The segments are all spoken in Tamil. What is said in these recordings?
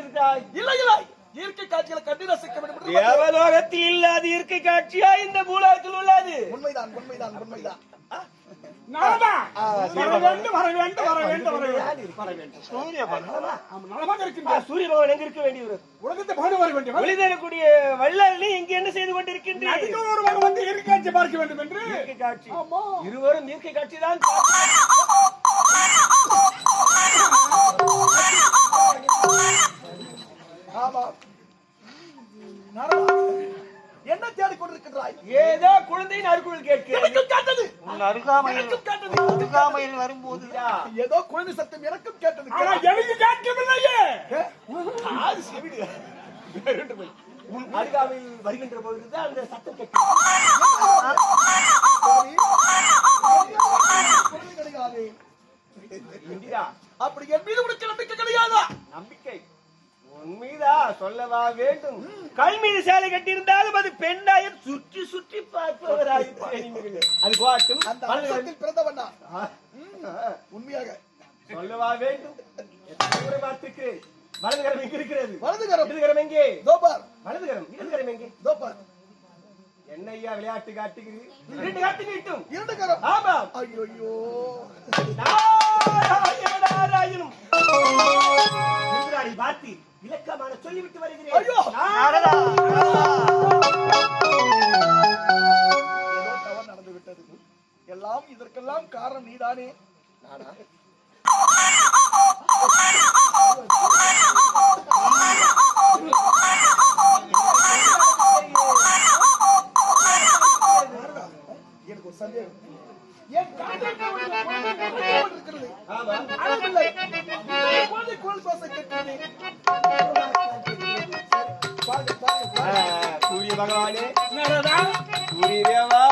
பார்த்திருக்கிறாய்? இல்லை இல்லை, இயற்கை காட்சிகளை கண்டு ரசிக்க வேண்டும். தேவலோகத்தில் இல்லாத இயற்கை காட்சியா இந்த பூலோகத்தில் உள்ளது? உண்மைதான் உண்மைதான் உண்மைதான். சூரிய பகவான் எங்க இருக்க வேண்டியவர்? உலகத்தை பாடு வர வேண்டும். ஒளி தரக்கூடிய வள்ளல் இங்கு என்ன செய்து கொண்டிருக்கின்றீர்? இயற்கை காட்சி பார்க்க வேண்டும் என்று. இயற்கை காட்சி, இருவரும் இயற்கை காட்சி தான். என்ன தேடிக் கொண்டிருக்கிறாய்? ஏதோ குழந்தையின் அருகுள் கேட்கிறேன். கேட்டது அருகாமையில் வரும்போது ஏதோ குழந்தை சத்தம் எனக்கும் கேட்டது. எனக்கு கேட்கவில்லையே. உன் அருகாமையில் வருகின்ற பொழுதுதான் அந்த சத்தம் கேட்கிறது. அப்படி என் மீது உனக்கு நம்பிக்கை கிடையாதா? நம்பிக்கை உண்மைதா சொல்லவா வேண்டும். கல் மீது சேலை கட்டியிருந்தாலும் அது பெண்ணாயம் சுற்றி சுற்றி பார்ப்பவராயிருப்பேன். அது போட்டும் அந்த அம்சத்தில் பிறந்தவண்ணா உண்மையாக சொல்லவா வேண்டும். பார்த்திருக்கிறேன். வலதுகரம் எங்க இருக்கிறது? வலதுகரம். இடதுகரம் எங்கே? தோபார். வலதுகரம். இடதுகரம் எங்கே? தோபார். என்னையா விளையாட்டு காட்டுகிறது? இரண்டு காட்டு கிட்டும். இரண்டு கரம். ஆமா. ஐயோ நாராயணம் பார்த்தி இலக்கமான சொல்லிவிட்டு வருகிறேன். ஐயோ தவறு நடந்து விட்டது. எல்லாம் இதற்கெல்லாம் காரணம் நீதானே. நானா? எனக்கு ஒரு சந்தேகம். என் காதல் இருக்கிறது. அழகில்லை. குழந்தை குரல் பாச கேட்கிறது. சூரிய பகவானே, சூரிய தேவா,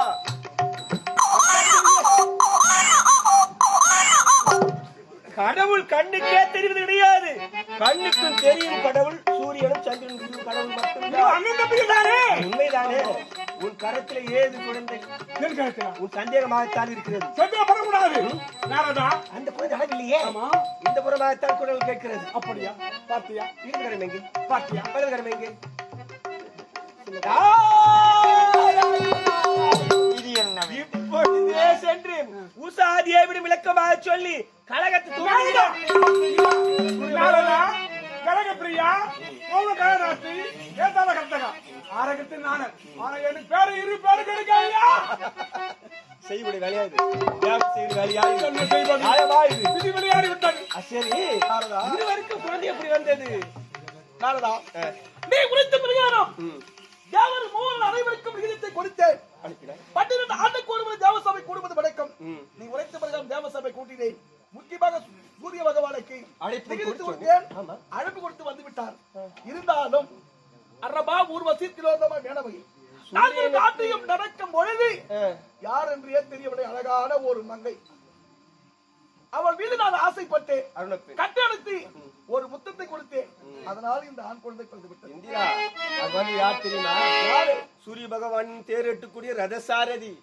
கடவுள் கண்ணுக்கே தெரிவது கிடையாது. கண்ணுக்கும் தெரியும் கடவுள் சூரியனும் சந்திரனும் கடவுள் மட்டும்தான். உண்மைதானே? உன் கரத்துல ஏது குழந்தை? உன் சந்தேகமாகத்தான் இருக்கிறது. அந்த குழந்தை அழகில்லையே. இந்த புறமாகத்தான் குரல் கேட்கிறது. அப்படியா? பாத்தியா? இடதுகரம் எங்கே? பாத்தியா? வலதுகரம் எங்கே? இப்பொழுதே சென்று உசாதியை விட விளக்கமாக சொல்லி கழகத்தை கழகப்பிரியா கழகராசி ஏதால கர்த்தகா ஆரகத்தின் நானு. ஆனா எனக்கு பேரு இரு பேரு கிடைக்காயா? செய்வது வேலையாது. வேலையாடி விட்டது. சரி, இதுவரைக்கும் குழந்தை எப்படி வந்தது? நாரதா, நீ குறித்த பிரகாரம் தேவர் மூவர் அனைவருக்கும் விகிதத்தை கொடுத்தேன். 12 ஆண்டுக்கு ஒருமுறை தேவசபை கூடுவது வழக்கம். நீ உரைத்த பிரகாரம் தேவசபை கூட்டினேன். முக்கியமாக சூரிய பகவானுக்கு அழைப்பு கொடுத்து வந்து விட்டார். இருந்தாலும் அரபா ஊர்வசி திலோதமா மேனவை நாட்டியம் நடக்கும் பொழுது யார் என்றே தெரியவில்லை. அழகான ஒரு மங்கை. அவள் மீது நான் ஆசைப்பட்டேன். கட்டெடுத்து ஒரு முத்தத்தை கொடுத்தேன். அதனால இந்த ஆண் குழந்தை பிறந்து விட்டது. இந்தியா, அது யார் தெரியுமா? சூரிய பகவான் தேரெட்டுக்கூடிய ரதசாரதி.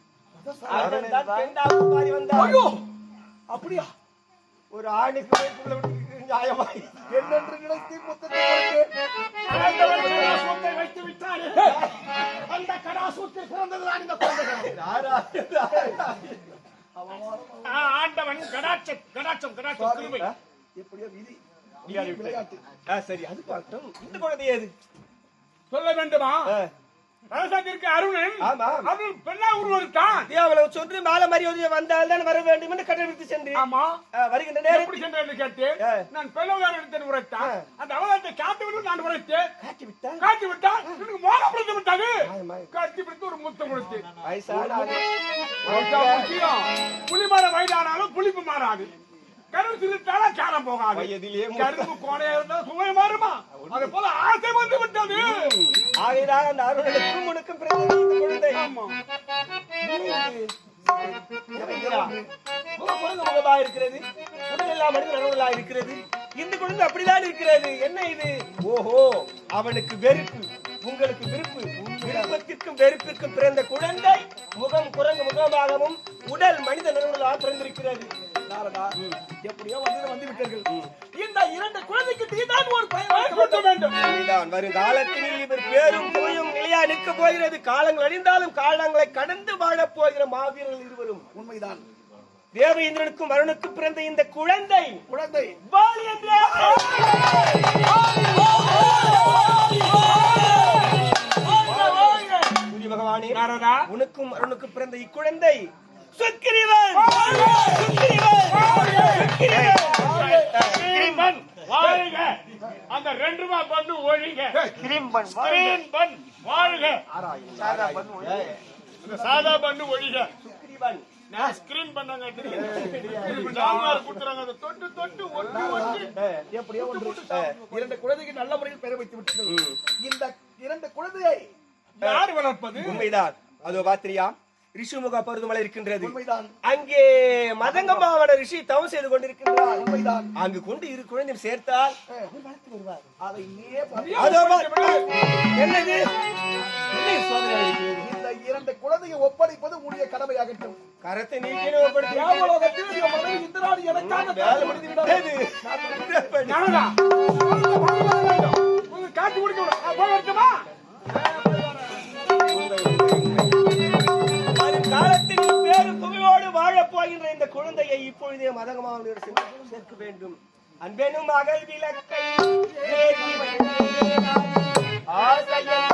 அப்படியா? ஒரு ஆணுக்கு நியாயமா என்னென்று நினைத்து முத்தத்தை வைத்து விட்டாரு. அந்த கடாசூத்தில் பிறந்ததுதான் இந்த குழந்தைகள். ஆண்டவன் கடாட்சம் கடாட்சம் கடாட்சம் கிருபை. எப்படியோ விதி விளையாட்டு. சரி, அது பார்த்தும் இந்த குழந்தை ஏது சொல்ல வேண்டுமா? அரசாங்கிற்கு அருணன் அவள் பெண்ணா உருவருத்தான். சொன்று மாலை மரியாதை வந்தால் தான் வர வேண்டும் என்று கட்டவிழ்த்து சென்று வருகின்ற நேரம் எப்படி சென்று என்று கேட்டேன். நான் பெண்ணவதாரத்தை உரைத்தான். அந்த அவதாரத்தை காத்து விட்டு நான் உரைத்தேன். காட்டி விட்டான். எனக்கு மோகம் பிடித்து விட்டது. காட்டி பிடித்து ஒரு முத்தம் கொடுத்தேன். புலிமர வயதானாலும் புளிப்பு மாறாது. கரும்பு திருட்டால காலம் போகாது. கரும்பு கோணையா இருந்தா சுவை மாறுமா? அது போல ஆசை வந்து விட்டது. ஆகையால் அந்த அருளுக்கும் உனக்கும் பிறந்த குழந்தை முகமாக இருக்கிறது. உடலெல்லாம் மனித நலவுகளா இருக்கிறது. இந்த குழந்தை அப்படிதான் இருக்கிறது. என்ன இது? ஓஹோ, அவனுக்கு வெறுப்பு, உங்களுக்கு விருப்பு. விருப்பத்திற்கும் வெறுப்பிற்கும் பிறந்த குழந்தை முகம் குரங்கு முகமாகவும் உடல் மனித நலவுகளாக பிறந்திருக்கிறது. எப்படியோ வந்து விட்டீர்கள். இந்த 2 குழந்தைக்கு நீதான் ஒரு பயன் உண்மைதான். வருங்காலத்தில் இவர் பேரும் புகழும் நிலையா நிற்க போகிறது. காலங்கள் அழிந்தாலும் காலங்களை கடந்து வாழப் போகிற மாவீரர்கள் இருவரும். உண்மைதான். தேவேந்திரனுக்கும் வருணுக்கும் பிறந்த இந்த குழந்தை வாலி என்ற சூரிய பகவானே, உனக்கும் அருணுக்கும் பிறந்த இக்குழந்தை சுக்கிரீவன். வாழ்க. அந்த 2 பண்ணு ஒழிக. வாழ்க. சாதா பண்ணு ஒழிக. சுக்கிரீவன் நான் ஸ்கிரீன் பண்ணாங்க ஜாமார் குடுறாங்க. அதை தொட்டு தொட்டு ஒட்டி ஒட்டி எப்படியோ ஒன்று 2 குழந்தைக்கு நல்ல முறையில் பெற வைத்து விட்டீர்கள். இந்த 2 குழந்தையை யார் வளர்ப்பது? உண்மைதான். அதோ பாத்திரியா ரிஷிமுக பருவமலை இருக்கின்றது. உண்மைதான். அங்கே மதங்கமாவன ரிஷி தவம் செய்து கொண்டிருக்கின்றார். உண்மைதான். அங்கு கொண்டு 2 குழந்தையும் சேர்த்தால் வளர்த்து வருவார். அதை நீயே பார்த்து அதோ என்னது என்ன சோதனை அளிக்கிறது? இந்த 2 குழந்தையை ஒப்படைப்பது உடைய கடமையாகட்டும். கரத்தை நீக்கினே ஒப்படைத்து யாவலோகத்தில் இந்த மனைவி இந்திராணி எனக்காக வேலை முடிந்து விட்டது. நானா உங்களுக்கு காட்டி கொடுக்கணும். போகட்டுமா? காலத்தில் பேரு புகழோடு வாழப் போகின்ற இந்த குழந்தையை இப்பொழுதே மதகமாவனோடு சேர்க்க வேண்டும். அன்பெனும் மகள் விளக்கை ஏற்றி வைத்தேன் ஆசையில்.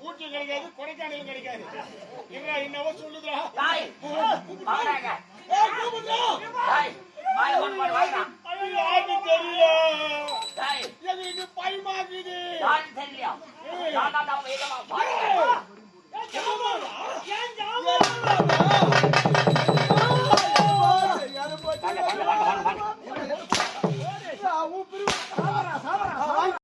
ஊட்டி கிடைக்காது, கொடைக்கானல் கிடைக்காது. என்னவோ சொல்லுதா தெரியல. எங்களுக்கு பயமாக்குது.